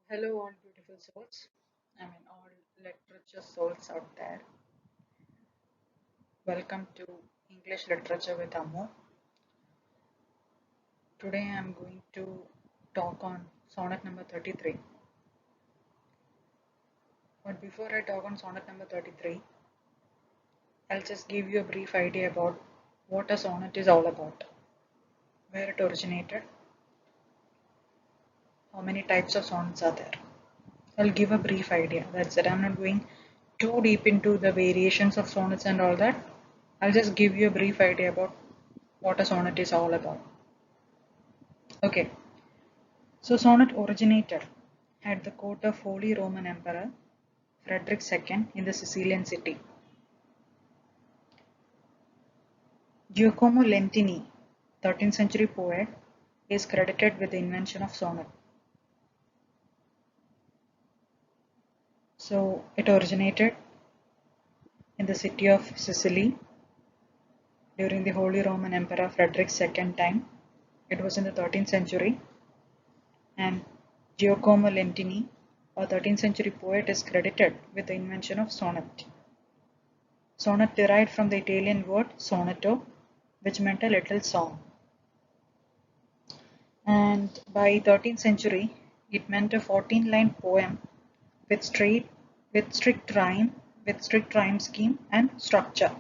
Hello, all beautiful souls. All literature souls out there. Welcome to English Literature with Ammo. Today I am going to talk on sonnet number 33. But before I talk on sonnet number 33, I'll just give you a brief idea about what a sonnet is all about, where it originated, how many types of sonnets are there. I'll give a brief idea. That's it. I'm not going too deep into the variations of sonnets and all that. I'll just give you a brief idea about what a sonnet is all about. Okay, so sonnet originated at the court of Holy Roman Emperor Frederick II in the Sicilian city. Giacomo Lentini, 13th century poet, is credited with the invention of sonnet. So it originated in the city of Sicily during the Holy Roman Emperor Frederick II time. It was in the 13th century, and Giacomo Lentini, a 13th century poet, is credited with the invention of sonnet. Sonnet derived from the Italian word sonetto, which meant a little song. And by 13th century, it meant a 14-line poem with strict rhyme scheme and structure.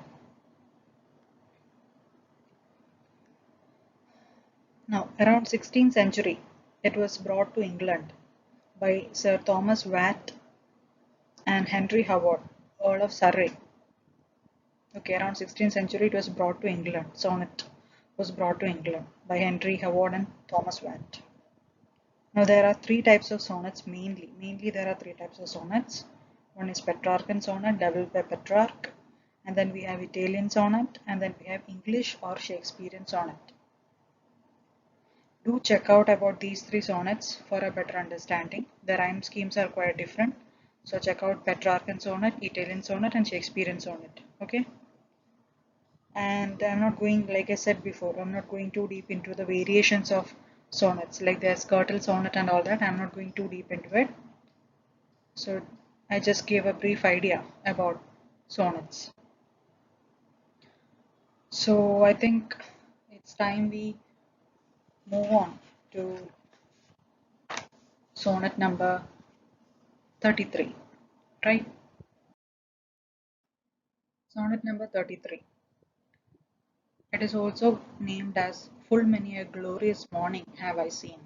Now, around 16th century, it was brought to England by Sir Thomas Watt and Henry Howard, Earl of Surrey. Okay, around 16th century, it was brought to England. Sonnet was brought to England by Henry Howard and Thomas Watt. Now there are three types of sonnets mainly. Mainly there are three types of sonnets. One is Petrarchan sonnet, developed by Petrarch, and then we have Italian sonnet, and then we have English or Shakespearean sonnet. Do check out about these three sonnets for a better understanding. The rhyme schemes are quite different. So check out Petrarchan sonnet, Italian sonnet, and Shakespearean sonnet. Okay. And I'm not going, like I said before, I'm not going too deep into the variations of sonnets, like there's Curtal sonnet and all that. I'm not going too deep into it. So I just gave a brief idea about sonnets. So I think it's time we move on to sonnet number 33, right? Sonnet number 33. It is also named as Full Many a Glorious Morning Have I Seen.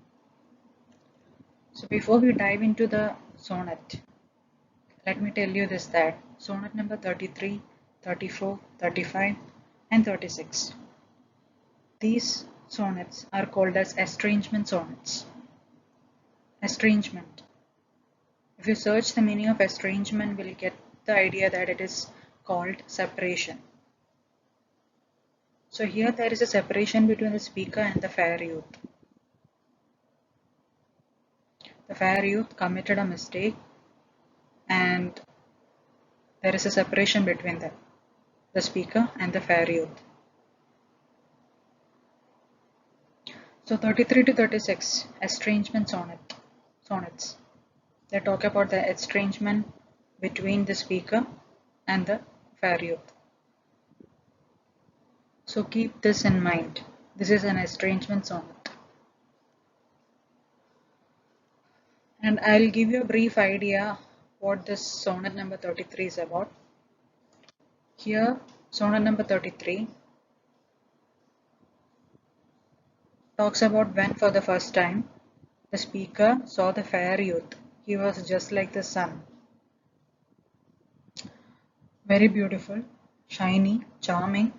So before we dive into the sonnet, let me tell you this, that sonnet number 33, 34, 35 and 36. These sonnets are called as estrangement sonnets. Estrangement. If you search the meaning of estrangement, we'll get the idea that it is called separation. So here there is a separation between the speaker and the fair youth. The fair youth committed a mistake and there is a separation between them, the speaker and the fair youth. So 33 to 36, estrangement sonnets. They talk about the estrangement between the speaker and the fair youth. So keep this in mind. This is an estrangement sonnet. And I'll give you a brief idea what this sonnet number 33 is about. Here, sonnet number 33 talks about when for the first time the speaker saw the fair youth. He was just like the sun. Very beautiful, shiny, charming,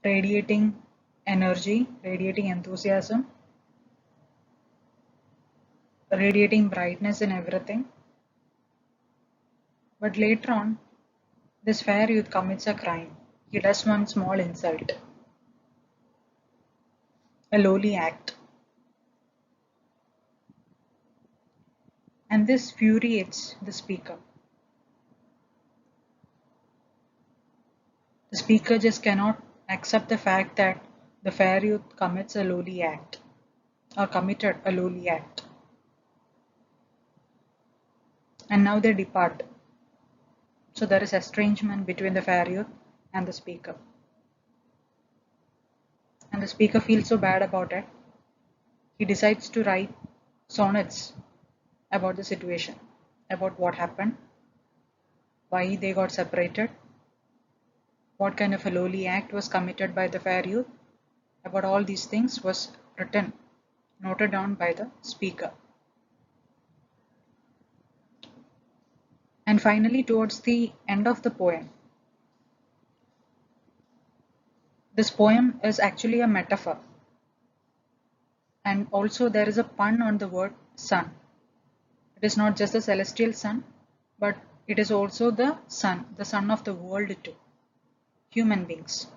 radiating energy, radiating enthusiasm, radiating brightness in everything. But later on, this fair youth commits a crime. He does one small insult, a lowly act. And this infuriates the speaker. The speaker just cannot accept the fact that the fair youth commits a lowly act or committed a lowly act. and now they depart. So there is estrangement between the fair youth and the speaker. And the speaker feels so bad about it. He decides to write sonnets about the situation, about what happened, why they got separated, what kind of a lowly act was committed by the fair youth. About all these things was written, noted down by the speaker. And finally, towards the end of the poem, this poem is actually a metaphor. And also there is a pun on the word sun. It is not just the celestial sun, but it is also the sun of the world too, human beings.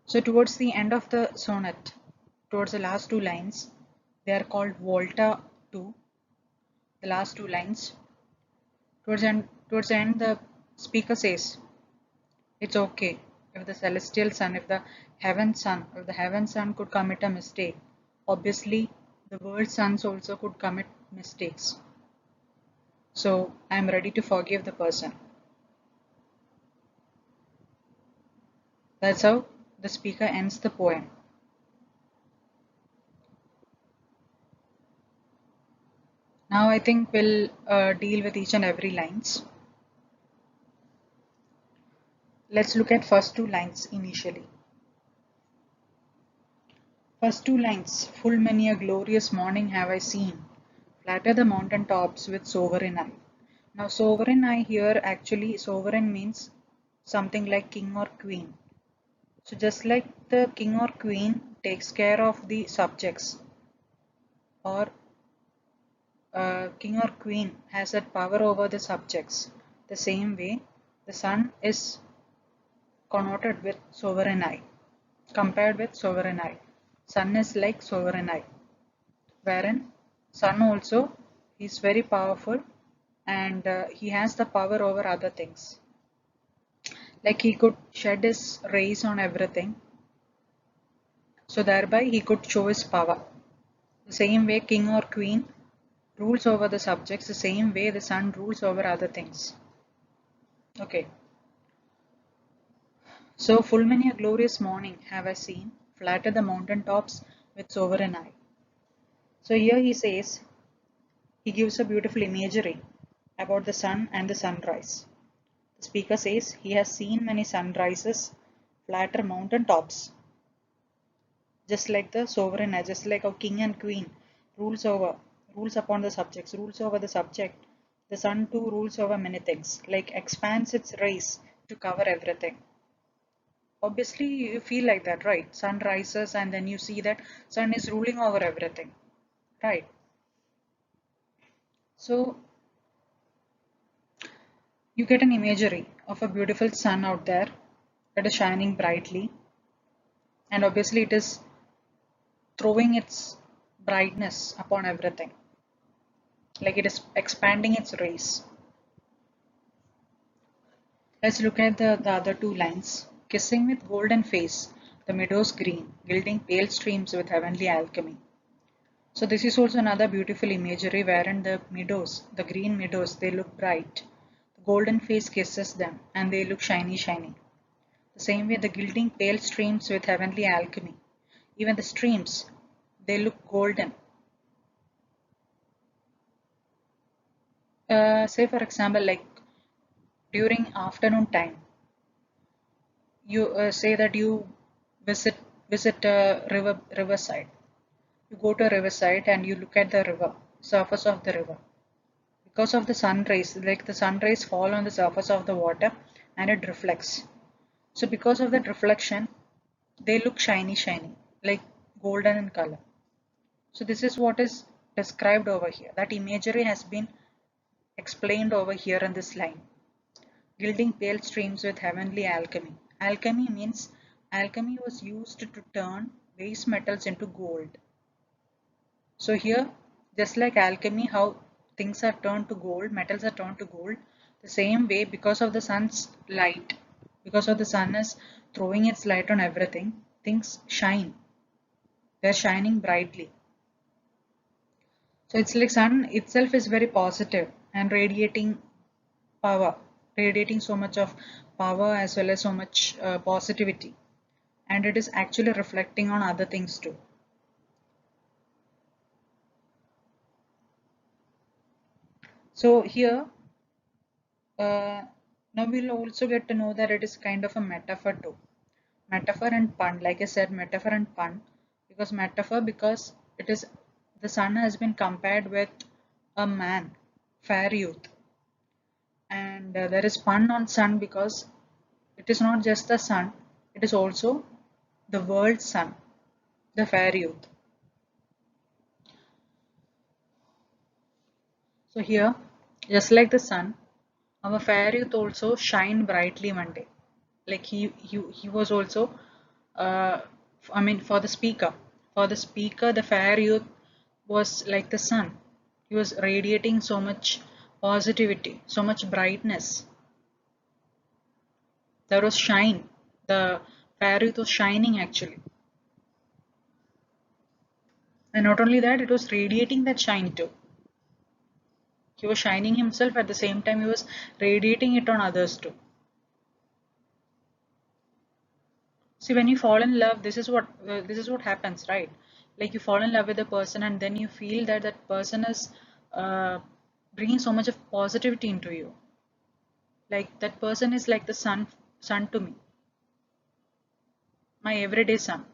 So towards the end of the sonnet, towards the last two lines, they are called Volta 2, the last two lines. Towards the end, the speaker says, it's okay if the celestial sun, if the heaven sun could commit a mistake. Obviously, the world suns also could commit mistakes. So I am ready to forgive the person. That's how the speaker ends the poem. Now I think we'll deal with each and every lines. Let's look at first two lines initially. First two lines, full many a glorious morning have I seen, flatter the mountain tops with sovereign eye. Now sovereign eye here, actually sovereign means something like king or queen. So just like the king or queen takes care of the subjects, or king or queen has that power over the subjects, the same way the sun is connoted with sovereign eye, compared with sovereign eye. Sun is like sovereign eye, wherein sun also is very powerful, and he has the power over other things. Like he could shed his rays on everything, so thereby he could show his power. The same way king or queen rules over the subjects, the same way the sun rules over other things. Okay. So full many a glorious morning have I seen, flatter the mountain tops with sovereign eye. So here he says, he gives a beautiful imagery about the sun and the sunrise. The speaker says he has seen many sunrises flatter mountain tops, just like the sovereign eye, just like a king and queen rules upon the subjects, rules over the subject. The sun too rules over many things, like expands its rays to cover everything. Obviously you feel like that, right? Sun rises and then you see that sun is ruling over everything, right? So you get an imagery of a beautiful sun out there that is shining brightly, and obviously it is throwing its brightness upon everything, like it is expanding its rays. Let's look at the other two lines. Kissing with golden face, the meadows green, gilding pale streams with heavenly alchemy. So this is also another beautiful imagery wherein the meadows, the green meadows, they look bright. The golden face kisses them and they look shiny, shiny. The same way the gilding pale streams with heavenly alchemy. Even the streams, they look golden. Say for example, like during afternoon time, you say that you visit a riverside. You go to a riverside and you look at the river, surface of the river. Because of the sun rays, like the sun rays fall on the surface of the water and it reflects. So because of that reflection, they look shiny, shiny, like golden in color. So this is what is described over here. That imagery has been explained over here in this line. Gilding pale streams with heavenly alchemy. Alchemy means alchemy was used to turn base metals into gold. So here, just like alchemy, how things are turned to gold, metals are turned to gold, the same way because of the sun's light, because of the sun is throwing its light on everything, things shine. They're shining brightly. So it's like sun itself is very positive and power, radiating so much of power as well as so much positivity, and it is actually reflecting on other things too. So here, now we'll also get to know that it is kind of a metaphor too. Metaphor and pun, like I said, metaphor and pun, because metaphor because it is the sun has been compared with a man, fair youth, and there is pun on sun because it is not just the sun, it is also the world's sun, the fair youth. So here, just like the sun, our fair youth also shine brightly one day. Like he was also, uh, I mean, for the speaker, the fair youth was like the sun. He was radiating so much positivity, so much brightness. There was shine. The fair youth was shining actually. And not only that, it was radiating that shine too. He was shining himself at the same time he was radiating it on others too. See, when you fall in love, this is what happens, right? Like you fall in love with a person, and then you feel that that person is uh, bringing so much of positivity into you. Like that person is like the sun to me, my everyday sun.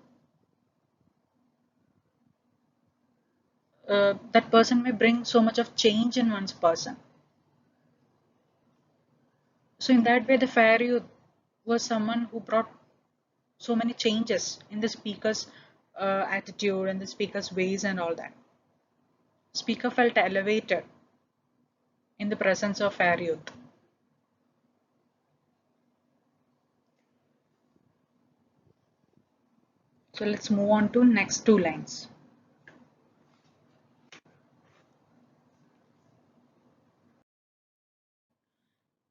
That person may bring so much of change in one's person. So in that way, the fair youth was someone who brought so many changes in the speaker's attitude and the speaker's ways and all that. Speaker felt elevated in the presence of fair youth. So let's move on to next two lines.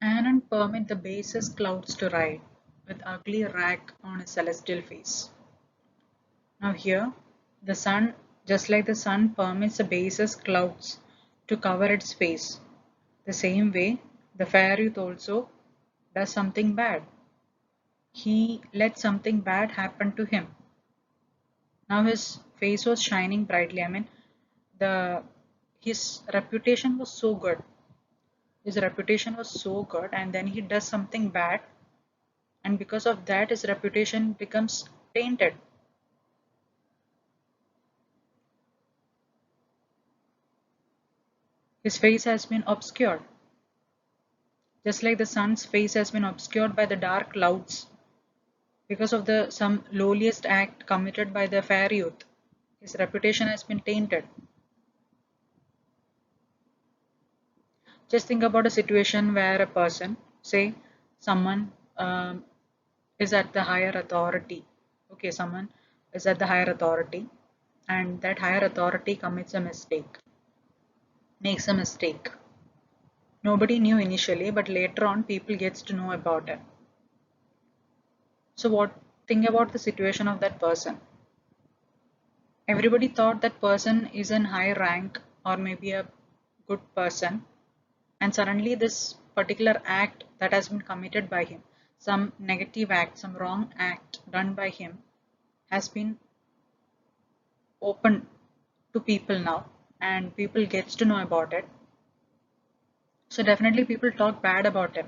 Anand permit the basest clouds to ride with ugly rack on his celestial face. Now here, the sun, just like the sun permits the basest clouds to cover its face, the same way the fair youth also does something bad. He let something bad happen to him. Now his face was shining brightly. I mean, the his reputation was so good. His reputation was so good, and then he does something bad, and because of that, his reputation becomes tainted. His face has been obscured, just like the sun's face has been obscured by the dark clouds because of the some lowliest act committed by the fair youth. His reputation has been tainted. Just think about a situation where a person, say someone is at the higher authority. Okay, someone is at the higher authority, and that higher authority commits a mistake, makes a mistake. Nobody knew initially, but later on people gets to know about it. So what, think about the situation of that person. Everybody thought that person is in high rank or maybe a good person, and suddenly this particular act that has been committed by him, some negative act, some wrong act done by him, has been open to people now, and people gets to know about it. So definitely people talk bad about him,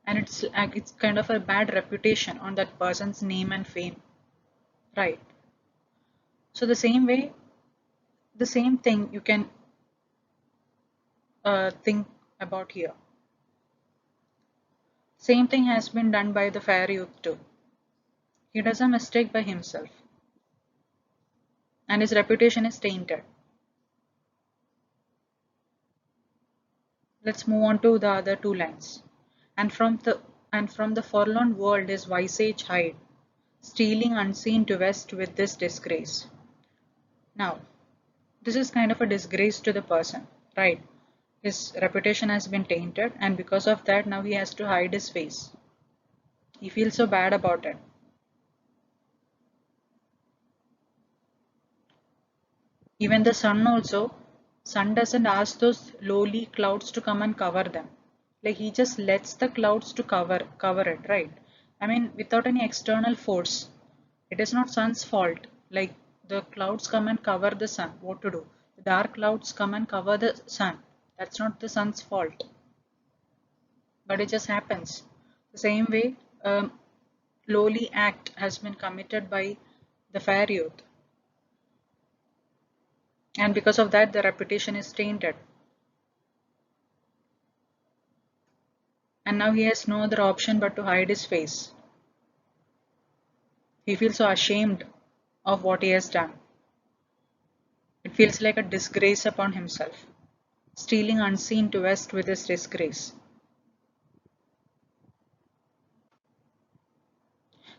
and it's kind of a bad reputation on that person's name and fame, right? So the same way, the same thing you can think about here. Same thing has been done by the fair youth too. He does a mistake by himself, and his reputation is tainted. Let's move on to the other two lines. And from the forlorn world his visage hide, stealing unseen to west with this disgrace. Now, this is kind of a disgrace to the person, right? His reputation has been tainted, and because of that, now he has to hide his face. He feels so bad about it. Even the sun also Sun doesn't ask those lowly clouds to come and cover them. Like he just lets the clouds to cover it, right? I mean, without any external force. It is not sun's fault. Like the clouds come and cover the sun. What to do? The dark clouds come and cover the sun. That's not the sun's fault. But it just happens. The same way, a lowly act has been committed by the fair youth. And because of that, the reputation is tainted. And now he has no other option but to hide his face. He feels so ashamed of what he has done. It feels like a disgrace upon himself, stealing unseen to west with his disgrace.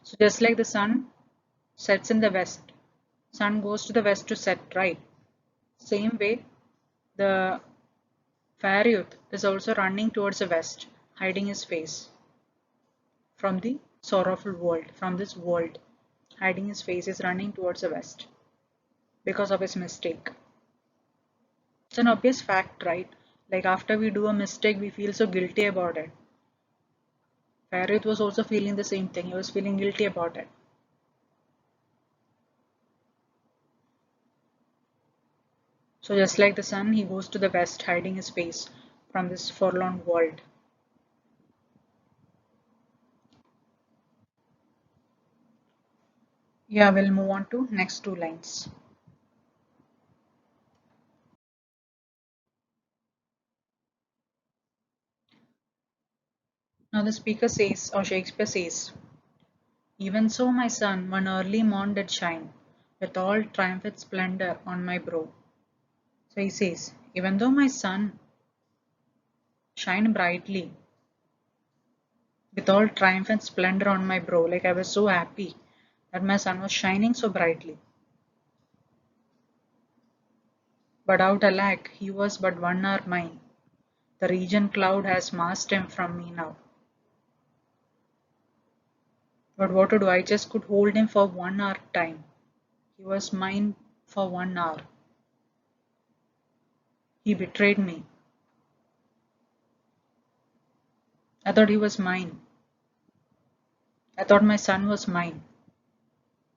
So just like the sun sets in the west, sun goes to the west to set, right? Same way, the fair youth is also running towards the west, hiding his face from the sorrowful world, from this world. Hiding his face is running towards the west because of his mistake. It's an obvious fact, right? Like after we do a mistake, we feel so guilty about it. Fair youth was also feeling the same thing. He was feeling guilty about it. So just like the sun, he goes to the west, hiding his face from this forlorn world. Yeah, we'll move on to next two lines. Now the speaker says, or Shakespeare says, even so, my son, one early morn did shine, with all triumphant splendor on my brow. So he says, even though my sun shine brightly, with all triumphant splendor on my brow, like I was so happy that my sun was shining so brightly. But out alack, he was but 1 hour mine. The region cloud has masked him from me now. But what to do? I just could hold him for 1 hour time. He was mine for 1 hour. He betrayed me. I thought he was mine. I thought my son was mine.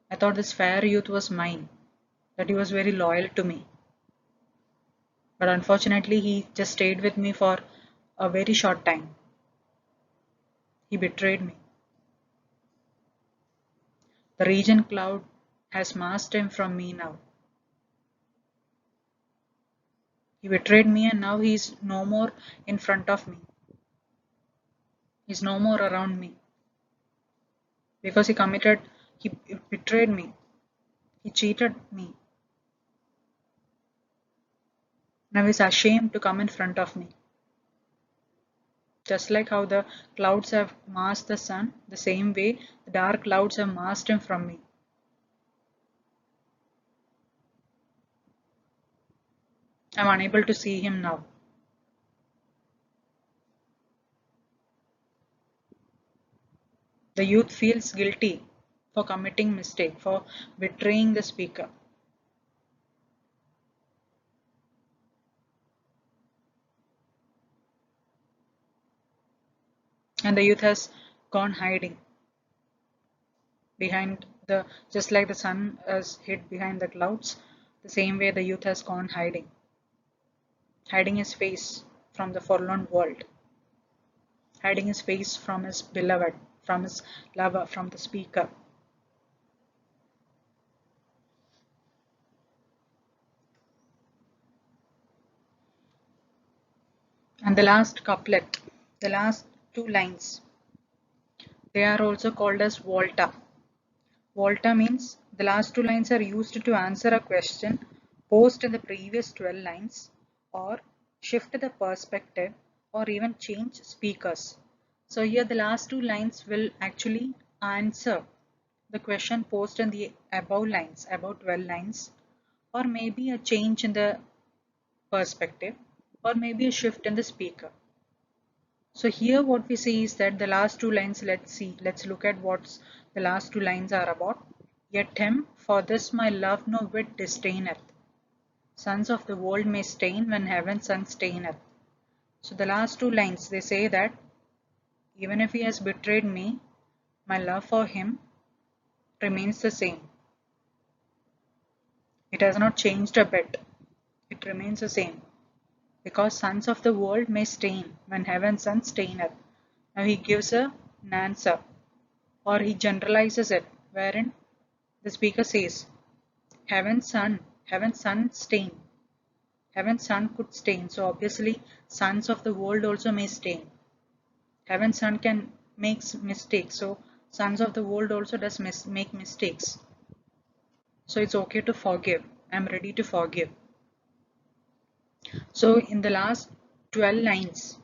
I thought this fair youth was mine. That he was very loyal to me. But unfortunately, he just stayed with me for a very short time. He betrayed me. The region cloud has masked him from me now. He betrayed me and now he's no more in front of me. He's no more around me. Because he betrayed me. He cheated me. Now he's ashamed to come in front of me. Just like how the clouds have masked the sun, the same way the dark clouds have masked him from me. I'm unable to see him now. The youth feels guilty for committing mistake, for betraying the speaker. And the youth has gone hiding behind the, just like the sun has hid behind the clouds, the same way the youth has gone hiding his face from the forlorn world, hiding his face from his beloved, from his lover, from the speaker. And the last couplet, the last two lines, they are also called as volta. Volta means the last two lines are used to answer a question posed in the previous 12 lines, or shift the perspective, or even change speakers. So here the last two lines will actually answer the question posed in the above lines, above 12 lines, or maybe a change in the perspective, or maybe a shift in the speaker. So here what we see is that the last two lines, let's look at what the last two lines are about. Yet him for this my love no whit disdaineth. Sons of the world may stain when heaven's sun staineth. So the last two lines, they say that even if he has betrayed me, my love for him remains the same. It has not changed a bit. It remains the same. Because sons of the world may stain when heaven's sun staineth. Now he gives an answer, or he generalizes it, wherein the speaker says, heaven's sun stain. Heaven's sun could stain. So obviously sons of the world also may stain. Heaven's sun can make mistakes. So sons of the world also does make mistakes. So it's okay to forgive. I'm ready to forgive. So in the last 12 lines,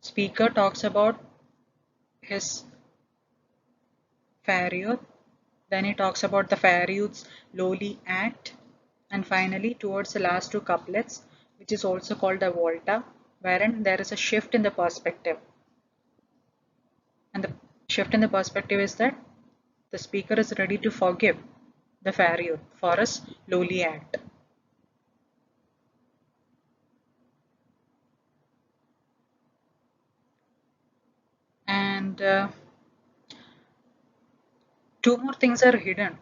speaker talks about his fair youth, then he talks about the fair youth's lowly act, and finally towards the last two couplets, which is also called the volta, wherein there is a shift in the perspective. And the shift in the perspective is that the speaker is ready to forgive the fair youth for his lowly act. And two more things are hidden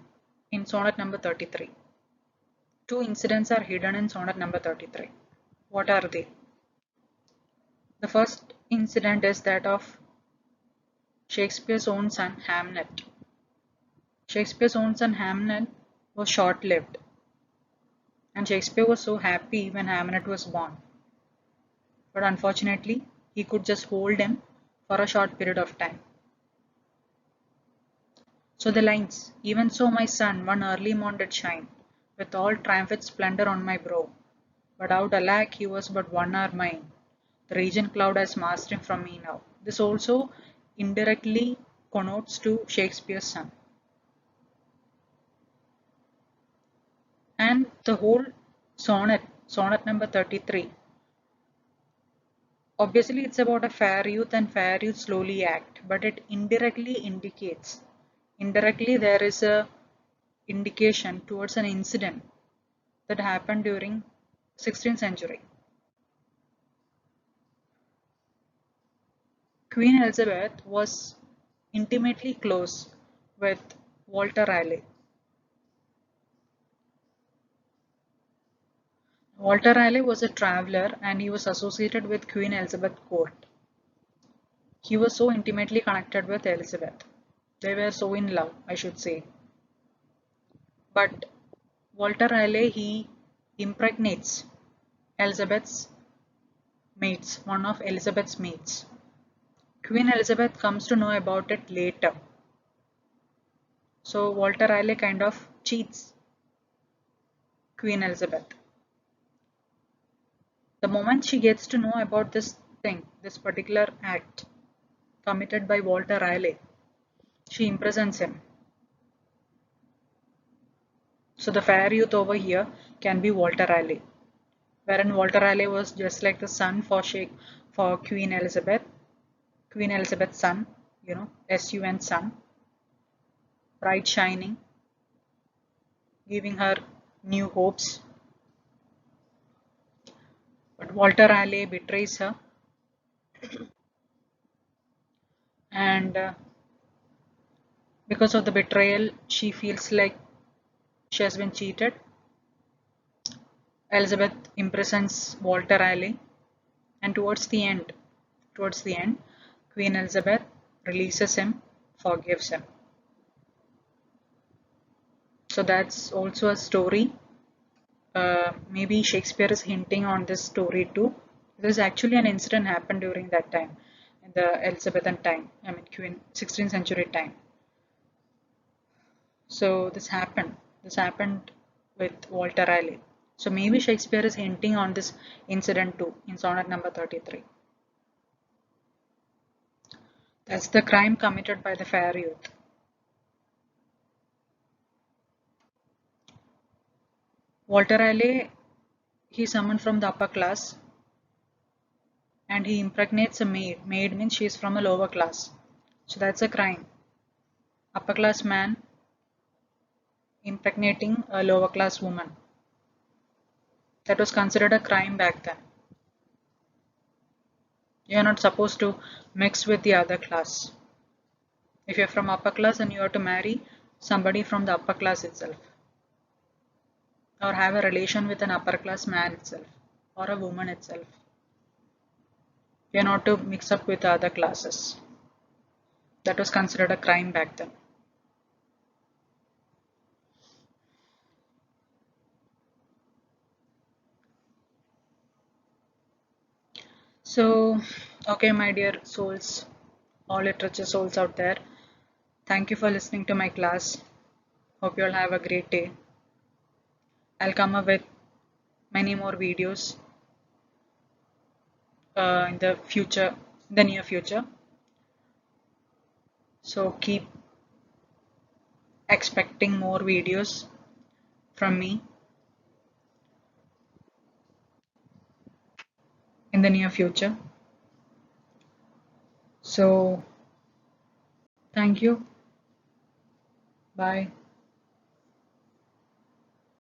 in sonnet number 33. Two incidents are hidden in sonnet number 33. What are they? The first incident is that of Shakespeare's own son Hamnet. Shakespeare's own son Hamnet was short-lived, and Shakespeare was so happy when Hamnet was born. But unfortunately, he could just hold him for a short period of time. So the lines, even so my son one early morn did shine, with all triumphant splendor on my brow. But out alack he was but 1 hour mine. The region cloud has masked him from me now. This also indirectly connotes to Shakespeare's son. And the whole sonnet number 33, obviously it's about a fair youth and fair youth slowly act, but it indirectly there is a indication towards an incident that happened during 16th century. Queen Elizabeth was intimately close with Walter Raleigh. Walter Raleigh was a traveler and he was associated with Queen Elizabeth court. He was so intimately connected with Elizabeth. They were so in love, I should say. But Walter Raleigh, he impregnates Elizabeth's mates, one of Elizabeth's mates. Queen Elizabeth comes to know about it later. So Walter Raleigh kind of cheats Queen Elizabeth. The moment she gets to know about this thing, this particular act committed by Walter Raleigh, she imprisons him. So the fair youth over here can be Walter Raleigh, wherein Walter Raleigh was just like the son for Queen Elizabeth's son, SUN son, bright shining, giving her new hopes. But Walter Raleigh betrays her, and because of the betrayal, she feels like she has been cheated. Elizabeth imprisons Walter Raleigh, and towards the end, Queen Elizabeth releases him, forgives him. So that's also a story. Maybe Shakespeare is hinting on this story too. There's actually an incident happened during that time, in the Elizabethan time, Queen 16th century time. So this happened with Walter Raleigh. So maybe Shakespeare is hinting on this incident too in sonnet number 33. That's the crime committed by the fair youth. Walter Raleigh, he summoned from the upper class and he impregnates a maid. Maid means she is from a lower class. So that's a crime. Upper class man impregnating a lower class woman. That was considered a crime back then. You're not supposed to mix with the other class. If you're from upper class and you have to marry somebody from the upper class itself, or have a relation with an upper class man itself, or a woman itself, you're not to mix up with other classes. That was considered a crime back then. So, okay, my dear souls, all literature souls out there, thank you for listening to my class. Hope you all have a great day. I'll come up with many more videos in the future, the near future. So keep expecting more videos from me in the near future. So thank you. Bye.